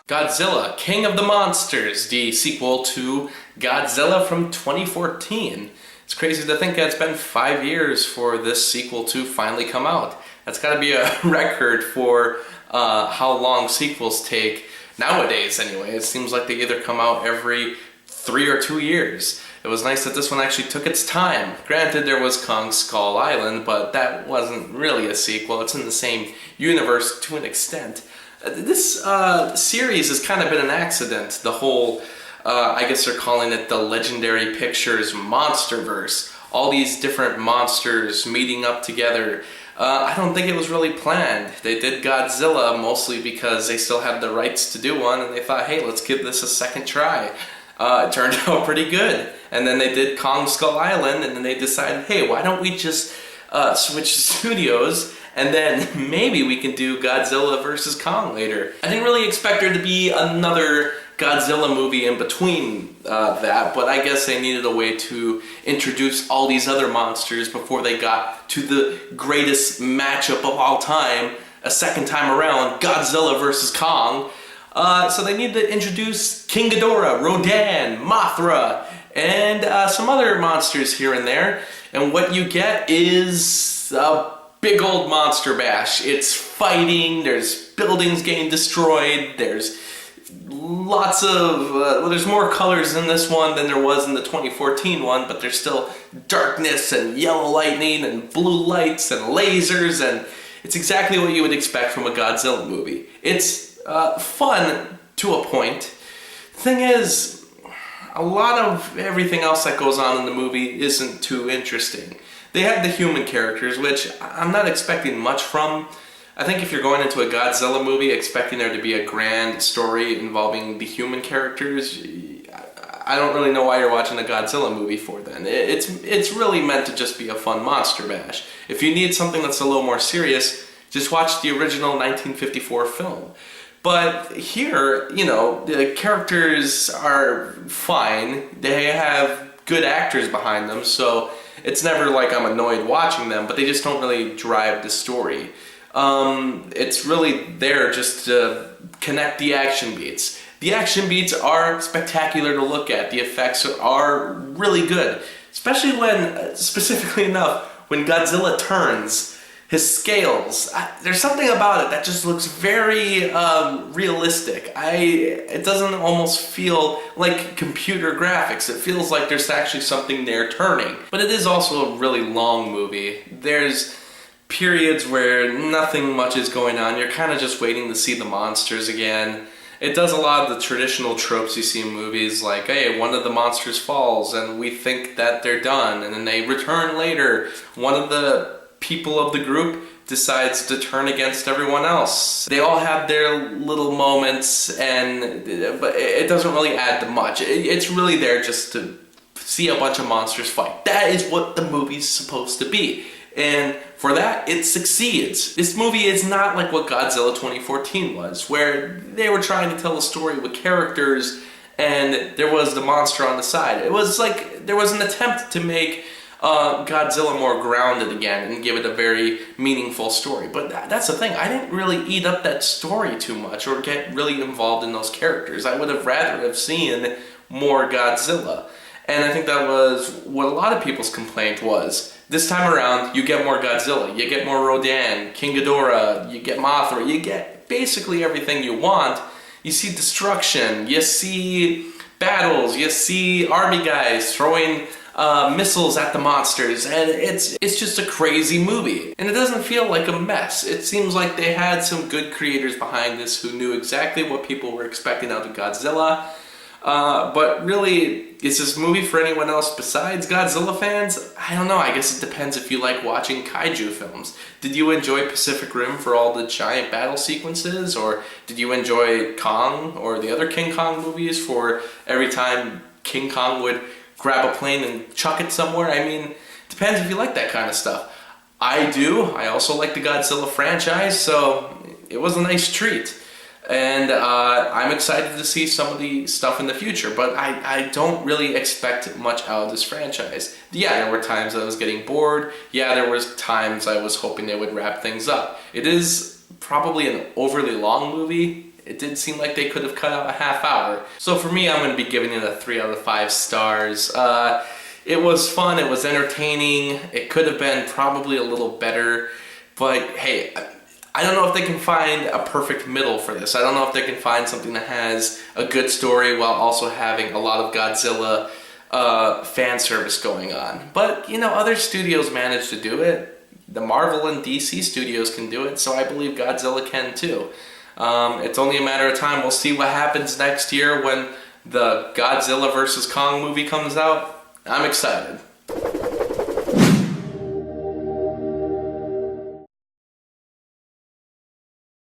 Godzilla, King of the Monsters, the sequel to Godzilla from 2014. It's crazy to think that it's been 5 years for this sequel to finally come out. That's got to be a record for how long sequels take nowadays anyway. It seems like they either come out every 3 or 2 years. It was nice that this one actually took its time. Granted, there was Kong Skull Island, but that wasn't really a sequel. It's in the same universe to an extent. This series has kind of been an accident. The whole, I guess they're calling it the Legendary Pictures Monsterverse. All these different monsters meeting up together. I don't think it was really planned. They did Godzilla mostly because they still had the rights to do one, and they thought, hey, let's give this a second try. It turned out pretty good. And then they did Kong Skull Island, and then they decided, hey, why don't we just switch studios, and then maybe we can do Godzilla vs. Kong later. I didn't really expect there to be another Godzilla movie in between that, but I guess they needed a way to introduce all these other monsters before they got to the greatest matchup of all time, a second time around, Godzilla vs. Kong. So they needed to introduce King Ghidorah, Rodan, Mothra, and some other monsters here and there. And what you get is a big old monster bash. It's fighting, there's buildings getting destroyed, there's lots of, well, there's more colors in this one than there was in the 2014 one, but there's still darkness and yellow lightning and blue lights and lasers, and it's exactly what you would expect from a Godzilla movie. It's fun to a point. Thing is, a lot of everything else that goes on in the movie isn't too interesting. They have the human characters, which I'm not expecting much from. I think if you're going into a Godzilla movie expecting there to be a grand story involving the human characters, I don't really know why you're watching a Godzilla movie for then. It's really meant to just be a fun monster bash. If you need something that's a little more serious, just watch the original 1954 film. But here, you know, the characters are fine. They have good actors behind them, so it's never like I'm annoyed watching them, but they just don't really drive the story. It's really there just to connect the action beats. The action beats are spectacular to look at. The effects are really good, especially when, specifically enough, when Godzilla turns. His scales, there's something about it that just looks very realistic. It doesn't almost feel like computer graphics. It feels like there's actually something there turning. But it is also a really long movie. There's periods where nothing much is going on. You're kind of just waiting to see the monsters again. It does a lot of the traditional tropes you see in movies, like, hey, one of the monsters falls and we think that they're done, and then they return later. One of the people of the group decides to turn against everyone else. They all have their little moments, but it doesn't really add to much. It's really there just to see a bunch of monsters fight. That is what the movie's supposed to be. And for that, it succeeds. This movie is not like what Godzilla 2014 was, where they were trying to tell a story with characters and there was the monster on the side. It was like there was an attempt to make Godzilla more grounded again and give it a very meaningful story. But that's the thing, I didn't really eat up that story too much or get really involved in those characters. I would have rather have seen more Godzilla. And I think that was what a lot of people's complaint was. This time around, you get more Godzilla, you get more Rodan, King Ghidorah, you get Mothra, you get basically everything you want. You see destruction, you see battles, you see army guys throwing missiles at the monsters, and it's just a crazy movie. And it doesn't feel like a mess. It seems like they had some good creators behind this who knew exactly what people were expecting out of Godzilla. But really, is this movie for anyone else besides Godzilla fans? I don't know, I guess it depends if you like watching kaiju films. Did you enjoy Pacific Rim for all the giant battle sequences? Or did you enjoy Kong or the other King Kong movies for every time King Kong would grab a plane and chuck it somewhere? I mean, depends if you like that kind of stuff. I do. I also like the Godzilla franchise, so it was a nice treat. And I'm excited to see some of the stuff in the future, but I don't really expect much out of this franchise. Yeah, there were times I was getting bored. Yeah, there was times I was hoping they would wrap things up. It is probably an overly long movie. it did seem like they could have cut out a half hour. So for me, I'm going to be giving it a 3 out of 5 stars. It was fun, it was entertaining, it could have been probably a little better, but hey, I don't know if they can find a perfect middle for this. I don't know if they can find something that has a good story while also having a lot of Godzilla fan service going on. But, you know, other studios manage to do it. The Marvel and DC studios can do it, so I believe Godzilla can too. It's only a matter of time. We'll see what happens next year when the Godzilla vs. Kong movie comes out. I'm excited.